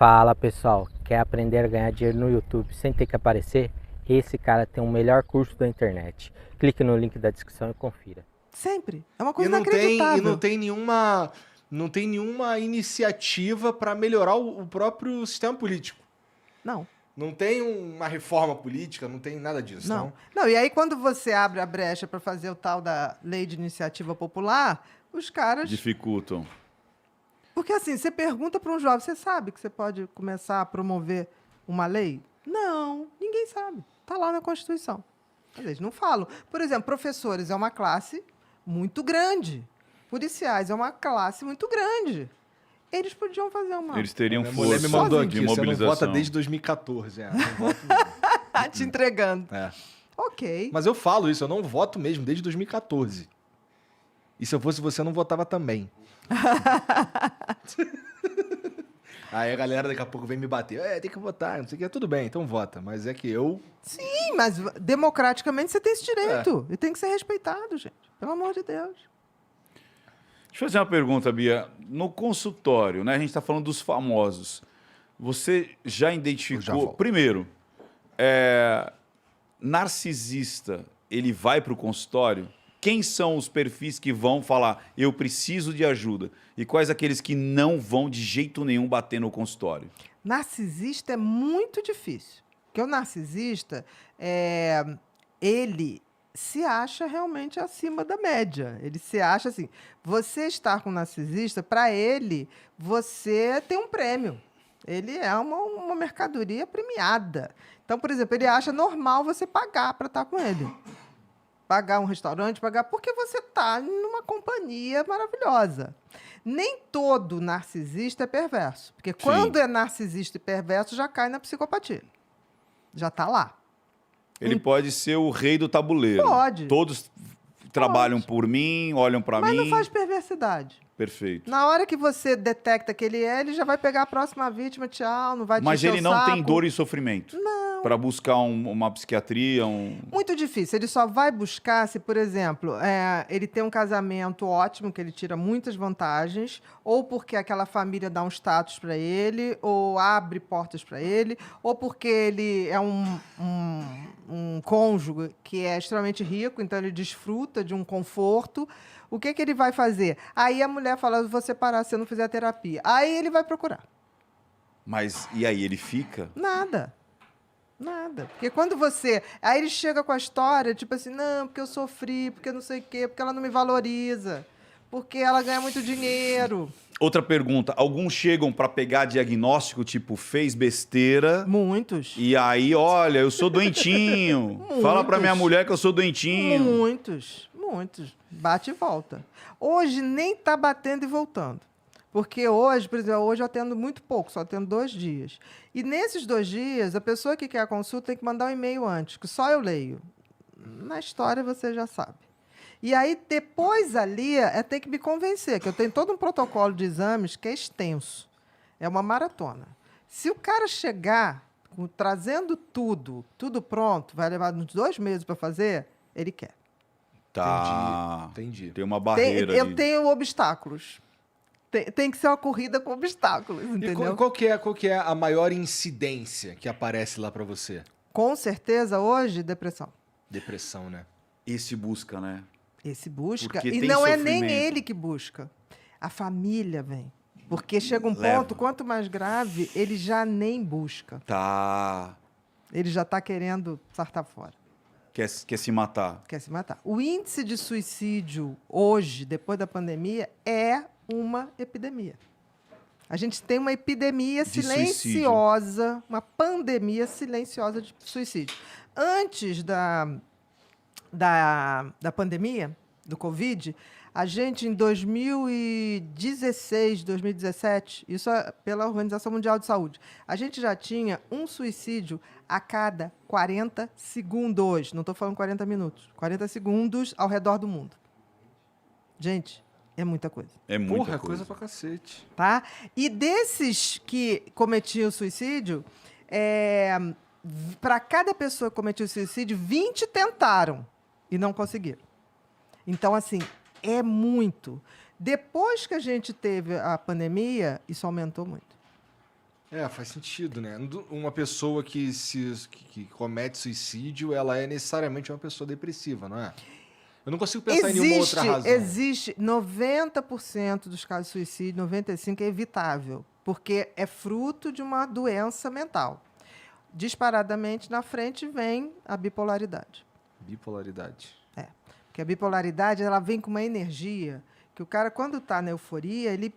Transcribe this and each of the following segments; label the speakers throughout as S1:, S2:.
S1: Fala pessoal, quer aprender a ganhar dinheiro no YouTube sem ter que aparecer? Esse cara tem o melhor curso da internet. Clique no link da descrição e confira.
S2: Sempre. É uma coisa
S3: E não
S2: inacreditável.
S3: tem nenhuma iniciativa para melhorar o próprio sistema político.
S2: Não.
S3: Não tem uma reforma política, não tem nada disso.
S2: Não. Não, e aí quando você abre a brecha para fazer o tal da lei de iniciativa popular, os caras...
S4: Dificultam.
S2: Porque assim, você pergunta para um jovem, você sabe que você pode começar a promover uma lei? Não, ninguém sabe. Está lá na Constituição. Eles não falam. Por exemplo, professores é uma classe muito grande. Policiais é uma classe muito grande. Eles podiam fazer uma...
S4: Eles teriam
S3: A mulher
S4: força
S3: me mandou
S4: de
S3: aqui, você não
S4: mobilização.
S3: vota desde 2014. Não voto
S2: Te entregando.
S3: não. É.
S2: Ok.
S3: Mas eu falo isso, eu não voto mesmo desde 2014. E se eu fosse você, eu não votava também. Aí a galera daqui a pouco vem me bater. Tem que votar, não sei o que. Tudo bem, então vota. Mas é que eu...
S2: Sim, mas democraticamente você tem esse direito. E tem que ser respeitado, gente. Pelo amor de Deus.
S4: Deixa eu fazer uma pergunta, Bia. No consultório, né, a gente está falando dos famosos. Você já identificou...
S3: Eu já volto.
S4: Primeiro, narcisista, ele vai para o consultório? Quem são os perfis que vão falar, eu preciso de ajuda? E quais aqueles que não vão de jeito nenhum bater no consultório?
S2: Narcisista é muito difícil. Porque o narcisista, ele se acha realmente acima da média. Ele se acha assim, você estar com um narcisista, para ele, você tem um prêmio. Ele é uma mercadoria premiada. Então, por exemplo, ele acha normal você pagar para estar com ele. Pagar um restaurante, porque você está numa companhia maravilhosa. Nem todo narcisista é perverso. Porque quando é narcisista e perverso, já cai na psicopatia. Já está lá.
S4: Ele pode ser o rei do tabuleiro.
S2: Pode.
S4: Todos trabalham por mim, olham para mim.
S2: Mas não faz perversidade.
S4: Perfeito.
S2: Na hora que você detecta que ele já vai pegar a próxima vítima, tchau, não vai te
S4: Mas
S2: encher
S4: ele
S2: o
S4: não
S2: saco.
S4: tem dor e sofrimento?
S2: Não.
S4: Para buscar uma psiquiatria,
S2: Muito difícil. Ele só vai buscar se, por exemplo, ele tem um casamento ótimo, que ele tira muitas vantagens, ou porque aquela família dá um status para ele, ou abre portas para ele, ou porque ele é um cônjuge que é extremamente rico, então ele desfruta de um conforto. O que ele vai fazer? Aí a mulher fala, vou separar se eu não fizer terapia. Aí ele vai procurar.
S4: Mas e aí, ele fica?
S2: Nada. Nada. Porque quando você... Aí ele chega com a história, tipo assim, não, porque eu sofri, porque não sei o quê, porque ela não me valoriza, porque ela ganha muito dinheiro.
S4: Outra pergunta, alguns chegam para pegar diagnóstico, tipo, fez besteira...
S2: Muitos.
S4: E aí, olha, eu sou doentinho. Fala pra minha mulher que eu sou doentinho.
S2: Muitos. Bate e volta. Hoje nem tá batendo e voltando. Porque hoje, por exemplo, hoje eu atendo muito pouco, só atendo 2 dias. E nesses 2 dias, a pessoa que quer a consulta tem que mandar um e-mail antes, que só eu leio. Na história você já sabe. E aí, depois ali, tem que me convencer, que eu tenho todo um protocolo de exames que é extenso. É uma maratona. Se o cara chegar trazendo tudo pronto, vai levar uns 2 meses para fazer, ele quer.
S4: Tá.
S3: Entendi.
S4: Tem uma barreira ali.
S2: Eu tenho obstáculos. Tem que ser uma corrida com obstáculos, entendeu?
S3: E qual que é a maior incidência que aparece lá pra você?
S2: Com certeza, hoje, depressão.
S3: Depressão, né?
S4: Esse busca, né?
S2: Esse busca.
S4: Porque
S2: E
S4: tem
S2: não é nem
S4: sofrimento.
S2: ele que busca. A família vem. Porque chega um
S4: Leva.
S2: ponto, quanto mais grave, ele já nem busca.
S4: Tá.
S2: Ele já está querendo sartar fora.
S4: Quer se matar.
S2: Quer se matar. O índice de suicídio hoje, depois da pandemia, é uma epidemia. A gente tem uma epidemia
S4: De
S2: silenciosa, uma pandemia silenciosa de suicídio. Antes da pandemia, do Covid, a gente, em 2016, 2017, isso é pela Organização Mundial de Saúde, a gente já tinha um suicídio a cada 40 segundos. Não estou falando 40 minutos. 40 segundos ao redor do mundo. Gente, é muita coisa.
S4: É muita
S3: Porra,
S4: coisa.
S3: coisa pra cacete.
S2: Tá? E desses que cometiam suicídio, para cada pessoa que cometia suicídio, 20 tentaram e não conseguiram. Então, assim, é muito. Depois que a gente teve a pandemia, isso aumentou muito.
S3: É, faz sentido, né? Uma pessoa que comete suicídio, ela é necessariamente uma pessoa depressiva, não é? Eu não consigo pensar em nenhuma outra razão.
S2: Existe 90% dos casos de suicídio, 95% é evitável, porque é fruto de uma doença mental. Disparadamente, na frente vem a bipolaridade.
S3: Bipolaridade.
S2: É, porque a bipolaridade ela vem com uma energia que o cara, quando está na euforia, ele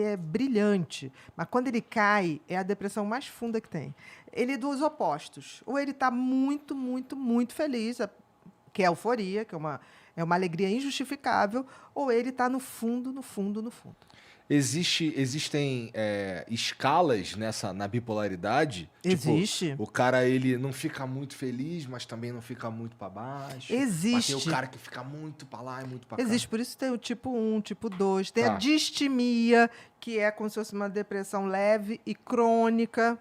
S2: é brilhante, mas quando ele cai, é a depressão mais funda que tem. Ele é dos opostos. Ou ele está muito, muito, muito feliz, que é a euforia, que é uma alegria injustificável, ou ele está no fundo, no fundo, no fundo.
S3: Existem escalas na bipolaridade?
S2: Existe.
S3: Tipo, o cara, ele não fica muito feliz, mas também não fica muito para baixo.
S2: Existe.
S3: Mas tem o cara que fica muito para lá e muito para cá.
S2: Existe, por isso tem o tipo 1, tipo 2. Tem a
S3: Tá.
S2: distimia, que é como se fosse uma depressão leve e crônica.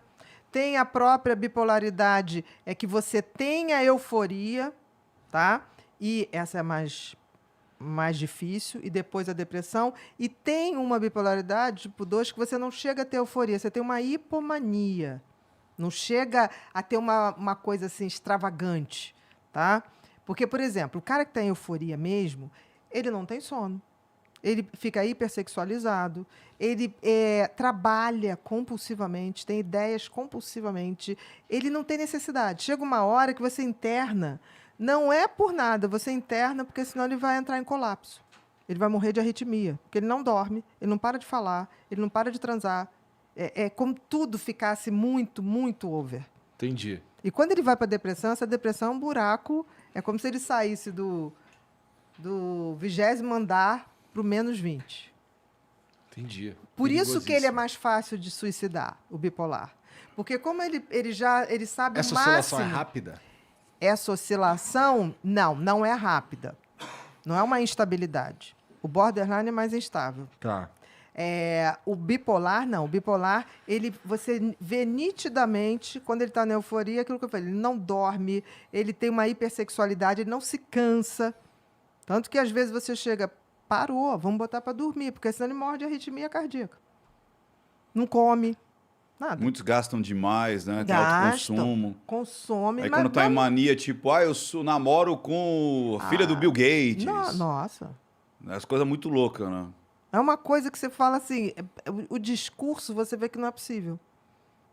S2: Tem a própria bipolaridade, é que você tem a euforia, tá? E essa é mais difícil, e depois a depressão. E tem uma bipolaridade, tipo 2, que você não chega a ter euforia, você tem uma hipomania. Não chega a ter uma coisa assim extravagante, tá? Porque, por exemplo, o cara que está em euforia mesmo, ele não tem sono. Ele fica hipersexualizado, ele trabalha compulsivamente, tem ideias compulsivamente, ele não tem necessidade. Chega uma hora que você interna, não é por nada, você interna porque senão ele vai entrar em colapso. Ele vai morrer de arritmia, porque ele não dorme, ele não para de falar, ele não para de transar. É como tudo ficasse muito, muito over.
S3: Entendi.
S2: E quando ele vai para a depressão, essa depressão é um buraco, é como se ele saísse do 20º andar para o -20.
S3: Entendi.
S2: Por isso que ele é
S3: Perigosíssimo.
S2: mais fácil de suicidar, o bipolar. Porque como ele sabe
S3: Essa
S2: o máximo...
S3: oscilação é rápida?
S2: Essa oscilação, não é rápida. Não é uma instabilidade. O borderline é mais instável.
S3: Tá.
S2: O bipolar, não. O bipolar, você vê nitidamente, quando ele está na euforia, aquilo que eu falei, ele não dorme, ele tem uma hipersexualidade, ele não se cansa. Tanto que, às vezes, você chega, parou, vamos botar para dormir, porque senão ele morre de arritmia cardíaca. Não come, nada.
S4: Muitos gastam demais, né? Tem alto consumo.
S2: Consome.
S4: Aí
S2: mas
S4: quando tá em
S2: vamos-
S4: mania, tipo, namoro com a filha do Bill Gates.
S2: Nossa.
S4: As coisas muito loucas, né?
S2: É uma coisa que você fala assim, o discurso você vê que não é possível.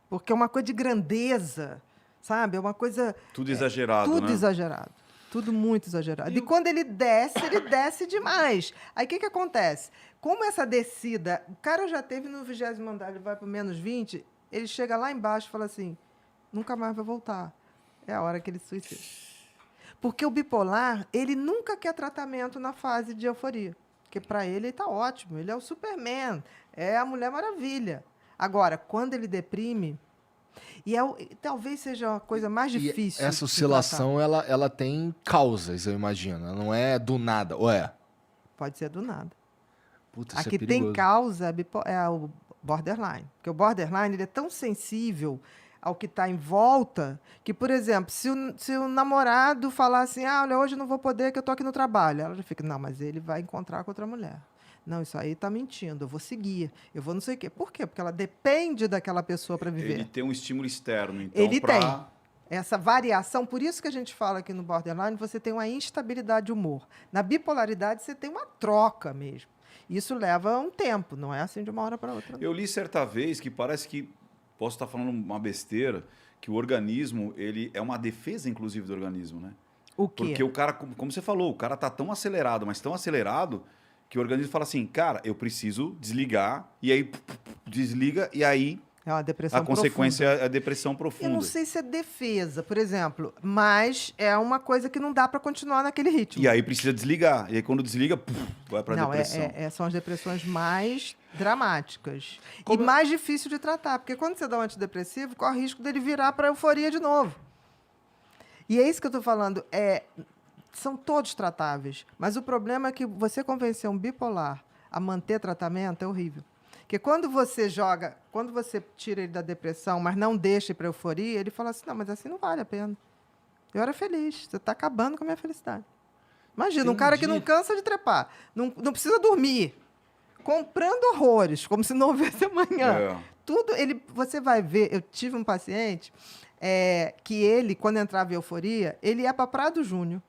S2: Porque é uma coisa de grandeza, sabe? É uma coisa...
S4: Tudo exagerado,
S2: Tudo
S4: né?
S2: exagerado. Tudo muito exagerado. E quando ele desce demais. Aí o que acontece? Como essa descida, o cara já teve no 20º andar, ele vai para o -20, ele chega lá embaixo e fala assim, nunca mais vai voltar. É a hora que ele se suicida. Porque o bipolar, ele nunca quer tratamento na fase de euforia. Porque para ele está ótimo, ele é o Superman, é a Mulher Maravilha. Agora, quando ele deprime, talvez seja a coisa mais difícil.
S3: E essa
S2: de
S3: oscilação, ela tem causas, eu imagino. Ela não é do nada, ou é?
S2: tratar. Pode ser do nada.
S3: Puta, isso
S2: A que
S3: é perigoso.
S2: tem causa é o borderline. Porque o borderline ele é tão sensível ao que está em volta que, por exemplo, se o namorado falar assim, olha, hoje eu não vou poder que eu estou aqui no trabalho, ela já fica, não, mas ele vai encontrar com outra mulher. Não, isso aí está mentindo, eu vou seguir, eu vou não sei o quê. Por quê? Porque ela depende daquela pessoa para viver.
S4: Ele tem um estímulo externo, então,
S2: Ele tem. Essa variação, por isso que a gente fala aqui no borderline, você tem uma instabilidade de humor. Na bipolaridade, você tem uma troca mesmo. Isso leva um tempo, não é assim de uma hora para outra.
S4: Eu li certa vez que parece que, posso estar falando uma besteira, que o organismo, ele é uma defesa, inclusive, do organismo, né?
S2: O quê?
S4: Porque o cara, como você falou, o cara tá tão acelerado, mas tão acelerado, que o organismo fala assim, cara, eu preciso desligar, e aí desliga, e aí
S2: É uma depressão
S4: a consequência é a depressão
S2: Eu
S4: profunda.
S2: não sei se é defesa, por exemplo, mas é uma coisa que não dá para continuar naquele ritmo.
S4: E aí precisa desligar. E aí quando desliga, vai para
S2: Não,
S4: depressão.
S2: são as depressões mais dramáticas.
S3: Como-
S2: E mais difícil de tratar, porque quando você dá um antidepressivo, corre o risco dele virar para euforia de novo. E é isso que eu estou falando. São todos tratáveis, mas o problema é que você convencer um bipolar a manter tratamento é horrível. Porque quando você tira ele da depressão, mas não deixa para euforia, ele fala assim, não, mas assim não vale a pena. Eu era feliz, você está acabando com a minha felicidade. Imagina, um cara que não
S3: Entendi.
S2: cansa de trepar, não precisa dormir. comprando horrores, como se não houvesse amanhã.
S4: É.
S2: Tudo, você vai ver, eu tive um paciente que ele, quando entrava em euforia, ele ia para Prado Júnior,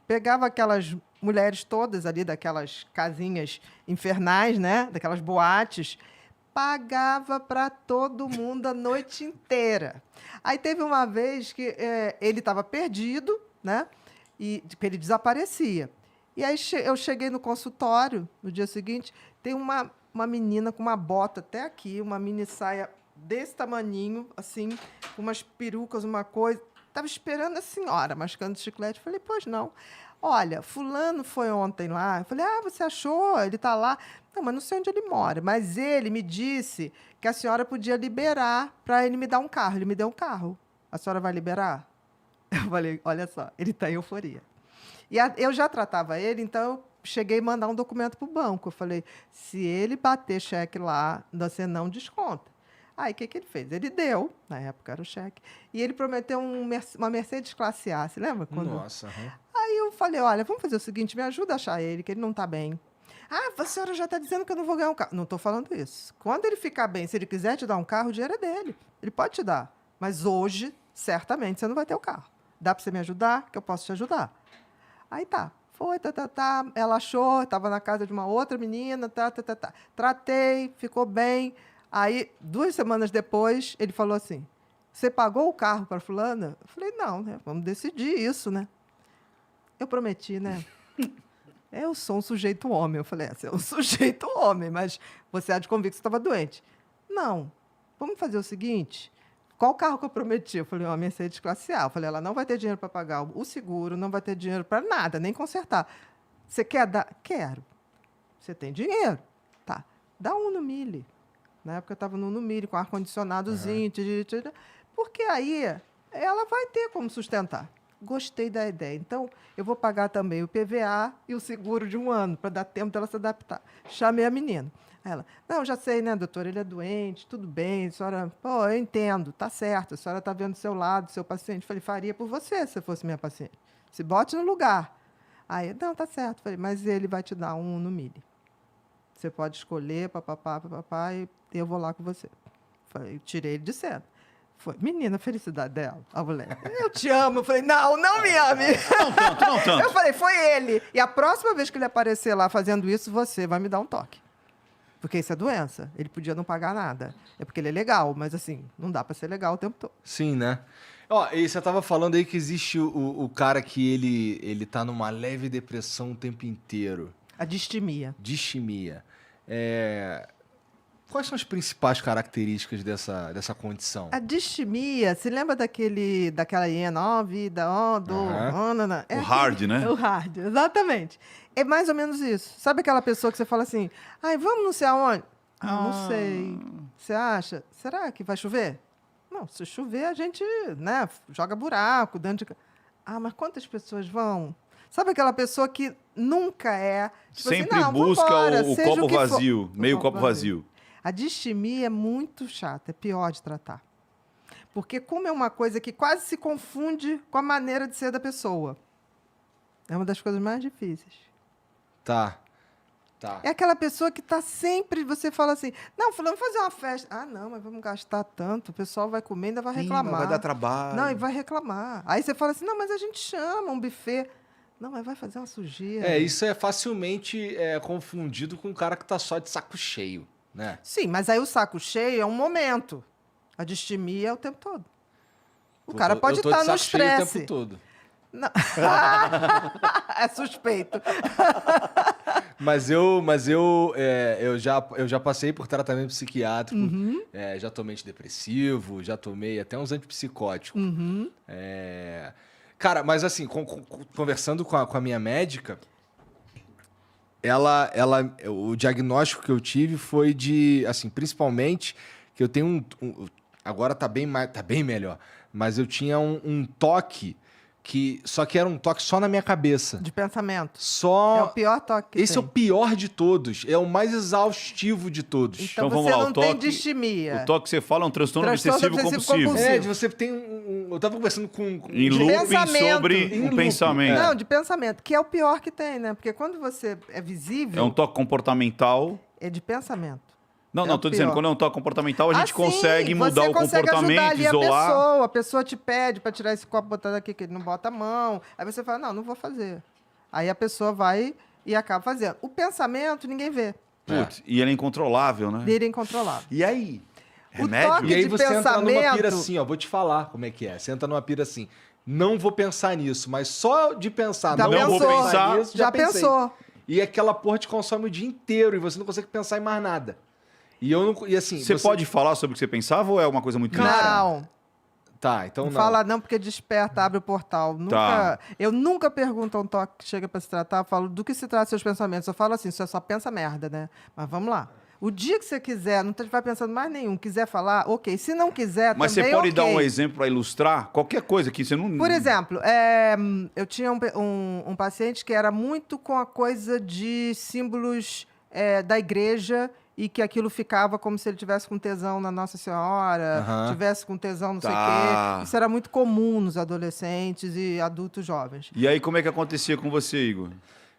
S2: pegava aquelas mulheres todas ali, daquelas casinhas infernais, né? Daquelas boates, pagava para todo mundo a noite inteira. Aí teve uma vez que ele estava perdido, né? E ele desaparecia. E aí eu cheguei no consultório, no dia seguinte, tem uma menina com uma bota até aqui, uma mini saia desse tamaninho, assim, com umas perucas, uma coisa. Estava esperando a senhora, mascando chiclete. Falei, pois não. Olha, fulano foi ontem lá. Eu falei, você achou? Ele está lá. Não, mas não sei onde ele mora. Mas ele me disse que a senhora podia liberar para ele me dar um carro. Ele me deu um carro. A senhora vai liberar? Eu falei, olha só, ele está em euforia. E eu já tratava ele, então eu cheguei a mandar um documento para o banco. Eu falei, se ele bater cheque lá, você não desconta. Aí, o que ele fez? Ele deu, na época era o cheque, e ele prometeu uma Mercedes classe A, você lembra?
S3: Nossa.
S2: Aí eu falei, olha, vamos fazer o seguinte, me ajuda a achar ele, que ele não está bem. A senhora já está dizendo que eu não vou ganhar um carro. Não estou falando isso. Quando ele ficar bem, se ele quiser te dar um carro, o dinheiro é dele. Ele pode te dar. Mas hoje, certamente, você não vai ter o carro. Dá para você me ajudar? Que eu posso te ajudar. Aí tá. Foi, ela achou, estava na casa de uma outra menina, Tratei, ficou bem. Aí, 2 semanas depois, ele falou assim, você pagou o carro para fulana? Eu falei, não, né? Vamos decidir isso, né? Eu prometi, né? Eu sou um sujeito homem. Eu falei, você é um sujeito homem, mas você há de convir que você estava doente. Não, vamos fazer o seguinte, qual carro que eu prometi? Eu falei, uma Mercedes classe A. Eu falei, ela não vai ter dinheiro para pagar o seguro, não vai ter dinheiro para nada, nem consertar. Você quer dar? Quero. Você tem dinheiro? Tá. Dá um no Mille. Na época eu estava no Mille, com ar-condicionadozinho, porque aí ela vai ter como sustentar. Gostei da ideia. Então, eu vou pagar também o PVA e o seguro de 1 ano, para dar tempo dela se adaptar. Chamei a menina. Ela, não, já sei, né, doutora, ele é doente, tudo bem, a senhora, eu entendo, tá certo, a senhora está vendo do seu lado, seu paciente. Falei, faria por você, se fosse minha paciente. Se bote no lugar. Aí, não, tá certo. Falei, mas ele vai te dar um no Mille. Você pode escolher, papapá, e eu vou lá com você. Falei, tirei ele de cena. Foi, menina, a felicidade dela, a mulher. Eu te amo. Eu falei, não me ame.
S4: Não tanto.
S2: Eu falei, foi ele. E a próxima vez que ele aparecer lá fazendo isso, você vai me dar um toque. Porque isso é doença. Ele podia não pagar nada. É porque ele é legal, mas assim, não dá para ser legal o tempo todo.
S3: Sim, né? Ó, e você tava falando aí que existe o cara que ele tá numa leve depressão o tempo inteiro.
S2: A distimia.
S3: Distimia. Quais são as principais características dessa condição?
S2: A distimia, se lembra daquela hiena, vida,
S4: O hard, né?
S2: O hard, exatamente. É mais ou menos isso. Sabe aquela pessoa que você fala assim, vamos não sei aonde? Não sei. Você acha? Será que vai chover? Não, se chover, a gente, né, joga buraco dentro de... mas quantas pessoas vão? Sabe aquela pessoa que nunca é... Tipo
S4: Sempre
S2: assim,
S4: busca
S2: vambora,
S4: o
S2: seja
S4: copo
S2: o que for.
S4: vazio, meio copo vazio.
S2: A distimia é muito chata, é pior de tratar. Porque como é uma coisa que quase se confunde com a maneira de ser da pessoa. É uma das coisas mais difíceis.
S3: Tá.
S2: É aquela pessoa que está sempre, você fala assim, não, fulano, vamos fazer uma festa. Não, mas vamos gastar tanto, o pessoal vai comer e ainda vai reclamar.
S4: Vai dar trabalho.
S2: Não, e vai reclamar. Aí você fala assim, não, mas a gente chama um buffet. Não, mas vai fazer uma sujeira.
S3: Isso é facilmente confundido com um cara que tá só de saco cheio, né?
S2: Sim, mas aí o saco cheio é um momento. A distimia é o tempo todo. O cara pode estar no estresse.
S3: O tempo todo.
S2: Não. É suspeito.
S3: Mas eu já passei por tratamento psiquiátrico, já tomei antidepressivo, já tomei até uns antipsicóticos. Cara, mas assim, conversando com a minha médica, o diagnóstico que eu tive foi de, assim, principalmente que eu tenho agora tá bem melhor, mas eu tinha um toque Só que era um toque só na minha cabeça.
S2: De pensamento.
S3: Só...
S2: É o pior toque que
S3: Esse é o
S2: tem.
S3: pior de todos. É o mais exaustivo de todos.
S2: Então,
S4: Então,
S2: você
S4: vamos lá,
S2: não
S4: o
S2: tem
S4: toque-
S2: distimia.
S4: O toque que você fala é um transtorno
S2: Transtorno
S4: obsessivo
S2: obsessivo
S4: compulsivo.
S3: É, de você tem eu tava conversando com...
S4: Em
S2: De
S4: looping
S2: pensamento.
S4: sobre
S3: Em
S4: um
S3: looping,
S4: pensamento.
S2: Não, de pensamento, que é o pior que tem, né? Porque quando você é visível,
S4: É um toque comportamental.
S2: é de pensamento.
S4: Não,
S2: É
S4: não,
S2: o
S4: tô dizendo,
S2: pior.
S4: quando é um toque comportamental, a gente
S2: Assim,
S4: consegue mudar
S2: você
S4: o
S2: consegue ajudar
S4: comportamento,
S2: ali
S4: isolar.
S2: a pessoa te pede para tirar esse copo, botar daqui, que ele não bota a mão. Aí você fala, não vou fazer. Aí a pessoa vai e acaba fazendo. O pensamento, ninguém vê.
S4: Putz, e ele é incontrolável, né?
S2: Dele é incontrolável.
S4: E aí?
S2: O
S4: Remédio?
S2: toque-
S3: E aí
S2: de
S3: você entra numa
S2: pensamento-
S3: pira assim, ó. Vou te falar como é que é. Você entra numa pira assim. Não vou pensar nisso, mas só de pensar,
S2: Já
S3: não vou
S2: pensou,
S3: pensar nisso,
S2: já
S3: pensei.
S2: pensou.
S3: E aquela porra te consome o dia inteiro e você não consegue pensar em mais nada. E eu não. E assim.
S4: Você pode falar sobre o que você pensava ou é uma coisa muito
S2: Não,
S3: Tá, então
S2: não
S3: não.
S2: fala não, porque desperta, abre o portal.
S4: Tá.
S2: Eu nunca pergunto a um toque que chega para se tratar, eu falo do que se trata seus pensamentos. Eu falo assim, você só pensa merda, né? Mas vamos lá. O dia que você quiser, não vai pensando mais nenhum, quiser falar, ok. Se não quiser,
S4: Mas
S2: também
S4: você pode
S2: ok.
S4: dar um exemplo para ilustrar? Qualquer coisa que você não...
S2: Por exemplo, eu tinha um paciente que era muito com a coisa de símbolos da igreja e que aquilo ficava como se ele tivesse com tesão na Nossa Senhora,
S3: Aham.
S2: tivesse com tesão não sei o
S4: Tá.
S2: quê. Isso era muito comum nos adolescentes e adultos jovens.
S4: E aí, como é que acontecia com você, Igor?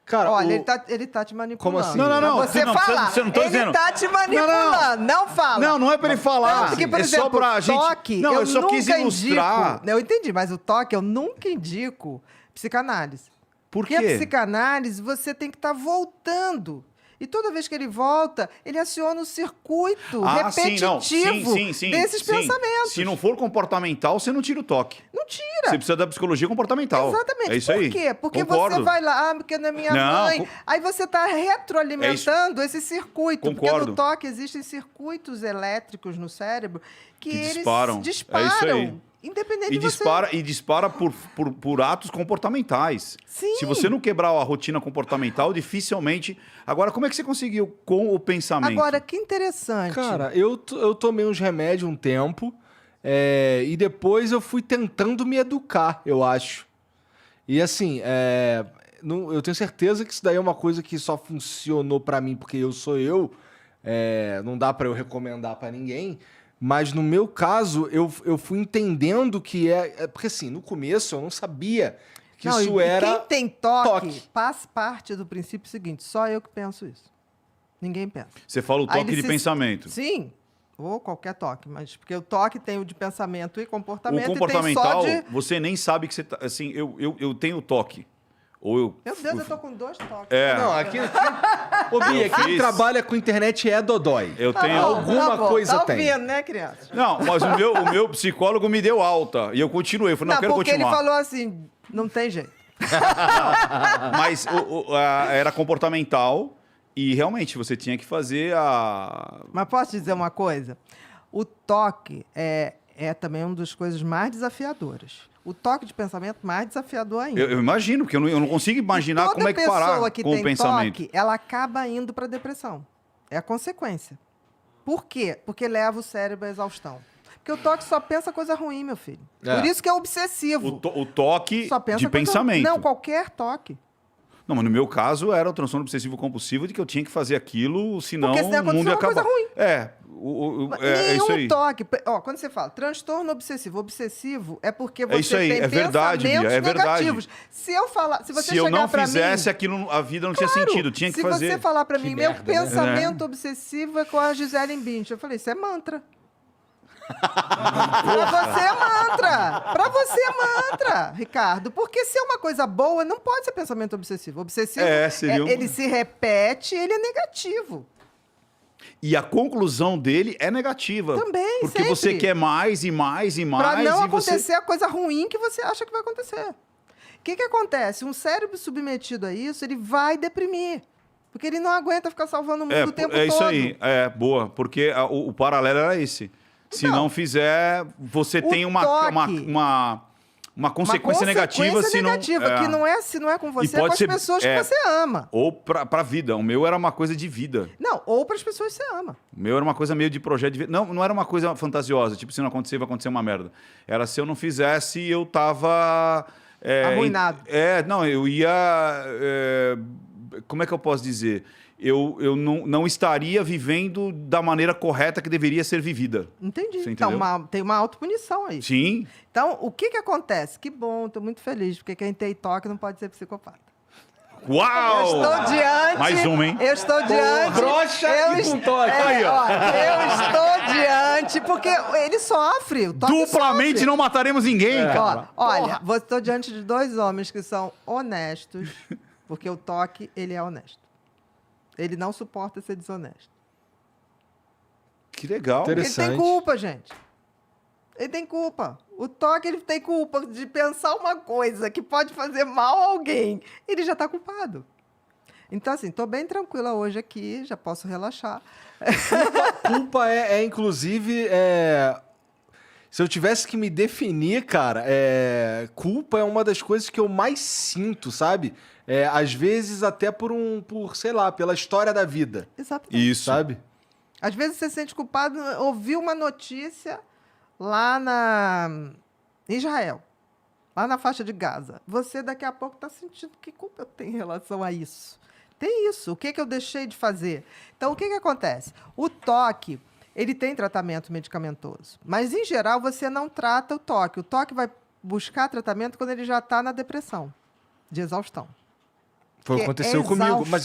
S3: Cara,
S2: Olha, ele tá te manipulando.
S3: Como assim?
S4: Não, não, não.
S2: Pra Você
S4: Não,
S2: fala.
S4: você não tá
S2: ele
S4: dizendo.
S2: tá te manipulando. Não fala.
S4: Não, não é para ele falar.
S2: Não, porque, por
S4: é
S2: exemplo,
S4: só pra gente...
S2: toque,
S4: Não, eu só
S2: nunca
S4: quis ilustrar.
S2: indico. Eu entendi, mas o toque eu nunca indico psicanálise.
S4: Por
S2: Porque a
S4: quê?
S2: psicanálise você tem que estar voltando. E toda vez que ele volta, ele aciona o circuito repetitivo desses pensamentos.
S4: Se não for comportamental, você não tira o toque.
S2: Não tira.
S4: Você precisa da psicologia comportamental.
S2: Exatamente.
S4: É isso aí.
S2: Por quê? Porque
S4: Concordo.
S2: você vai lá, porque não é minha
S4: Não,
S2: mãe. Aí você está retroalimentando esse circuito. Porque
S4: Concordo.
S2: no toque existem circuitos elétricos no cérebro que eles
S4: disparam.
S2: disparam.
S4: É isso aí.
S2: Independente
S4: E
S2: de você.
S4: dispara por atos comportamentais.
S2: Sim.
S4: Se você não quebrar a rotina comportamental, dificilmente... Agora, como é que você conseguiu com o pensamento?
S2: Agora, que interessante.
S3: Cara, eu tomei uns remédios um tempo e depois eu fui tentando me educar, eu acho. E assim, eu tenho certeza que isso daí é uma coisa que só funcionou pra mim porque eu sou eu. Não dá pra eu recomendar pra ninguém. Mas no meu caso, eu fui entendendo que porque assim, no começo eu não sabia que
S2: Não,
S3: isso
S2: e
S3: era...
S2: quem tem toque,
S3: toque.
S2: parte do princípio seguinte, só eu que penso isso. Ninguém pensa.
S4: Você fala o
S2: Aí
S4: toque
S2: ele
S4: de
S2: se-
S4: pensamento.
S2: Sim, ou qualquer toque, mas porque o toque tem o de pensamento e comportamento,
S4: O comportamental,
S2: e tem só de...
S4: você nem sabe que você tá... Assim, eu tenho toque. Ou eu...
S2: Meu Deus, eu tô com 2 toques.
S3: Não, aqui... Ô, Bia, quem
S4: fiz.
S3: trabalha com internet é dodói.
S4: Eu tenho...
S3: alguma coisa
S2: tá
S3: tem.
S2: ouvindo, né, criança?
S4: Não, mas o meu psicólogo me deu alta. E eu continuei. Eu falei, não, eu quero
S2: porque
S4: continuar.
S2: ele falou assim, não tem jeito.
S4: Mas era comportamental e realmente você tinha que fazer a...
S2: Mas posso te dizer uma coisa? O toque é também uma das coisas mais desafiadoras. O toque de pensamento mais desafiador ainda.
S4: Eu imagino, porque eu não consigo imaginar como é que parar
S2: pessoa que
S4: com
S2: tem
S4: o pensamento.
S2: toque, ela acaba indo para depressão. É a consequência. Por quê? Porque leva o cérebro à exaustão. Porque o toque só pensa coisa ruim, meu filho. Por isso que é obsessivo.
S4: O toque
S2: Só pensa
S4: de
S2: coisa...
S4: pensamento.
S2: Não, qualquer toque.
S4: Não, mas no meu caso era o transtorno obsessivo compulsivo de que eu tinha que fazer aquilo, senão
S2: Porque senão
S4: o mundo ia
S2: aconteceu uma
S4: acabar.
S2: coisa ruim.
S4: É isso aí.
S2: Nenhum toque. Quando você fala transtorno obsessivo, obsessivo é porque você
S4: isso aí,
S2: tem
S4: é verdade,
S2: pensamentos
S4: é verdade.
S2: negativos. Se você
S4: Se eu
S2: chegar
S4: não
S2: pra
S4: fizesse
S2: mim,
S4: aquilo, a vida não
S2: claro,
S4: tinha sentido. Tinha que
S2: se
S4: fazer.
S2: você falar pra
S3: Que
S2: mim, meu
S3: merda, né?
S2: pensamento obsessivo é com a Gisele Bündchen. Eu falei, isso é mantra. Pra você é mantra. Pra você é mantra, Ricardo. Porque se é uma coisa boa, não pode ser pensamento obsessivo. Obsessivo,
S4: seria um-
S2: ele se repete, ele é negativo.
S4: E a conclusão dele é negativa.
S2: Também,
S4: Porque
S2: sempre.
S4: você quer mais e mais e mais.
S2: Pra não
S4: e você...
S2: acontecer a coisa ruim que você acha que vai acontecer. O que acontece? Um cérebro submetido a isso, ele vai deprimir. Porque ele não aguenta ficar salvando o mundo o tempo todo.
S4: É isso aí. É, boa. Porque o paralelo era esse. Se
S2: Então,
S4: não fizer, você
S2: o
S4: tem uma consequência negativa. Se não,
S2: negativa, que não é, se não é com você, é
S4: pode
S2: com as
S4: ser-
S2: pessoas que você ama.
S4: Ou pra vida. O meu era uma coisa de vida.
S2: Não, ou para as pessoas que você ama.
S4: O meu era uma coisa meio de projeto de vida. Não era uma coisa fantasiosa. Tipo, se não acontecer, vai acontecer uma merda. Era se eu não fizesse, eu tava
S2: Arruinado.
S4: Não, eu ia... como é que eu posso dizer? Eu não estaria vivendo da maneira correta que deveria ser vivida.
S2: Entendi.
S4: Você
S2: Então,
S4: entendeu?
S2: tem uma autopunição aí.
S4: Sim.
S2: Então, o que acontece? Que bom, estou muito feliz, porque quem tem toque não pode ser psicopata.
S4: Uau!
S2: Eu estou diante...
S4: Mais uma, hein?
S2: Eu estou diante...
S3: broxa e com toque.
S4: Aí, ó.
S2: Eu estou diante, porque ele sofre. O toque
S4: Duplamente
S2: sofre.
S4: não mataremos ninguém, cara.
S2: Olha, eu estou diante de 2 homens que são honestos, porque o toque, ele é honesto. Ele não suporta ser desonesto.
S4: Que legal.
S2: Porque ele
S3: Interessante.
S2: tem culpa, gente. Ele tem culpa. O toque, ele tem culpa de pensar uma coisa que pode fazer mal a alguém. Ele já está culpado. Então, assim, estou bem tranquila hoje aqui, já posso relaxar.
S3: Culpa inclusive, se eu tivesse que me definir, cara, culpa é uma das coisas que eu mais sinto, sabe? Às vezes até sei lá, pela história da vida,
S2: Exatamente.
S4: Isso.
S3: sabe?
S2: Às vezes você se sente culpado, ouviu uma notícia lá em Israel, lá na faixa de Gaza. Você daqui a pouco está sentindo que culpa eu tenho em relação a isso. Tem isso. O que eu deixei de fazer? Então, o que acontece? O toque, ele tem tratamento medicamentoso. Mas, em geral, você não trata o toque. O toque vai buscar tratamento quando ele já está na depressão, de exaustão.
S3: Foi o que
S2: Que
S3: aconteceu
S2: é
S3: comigo, mas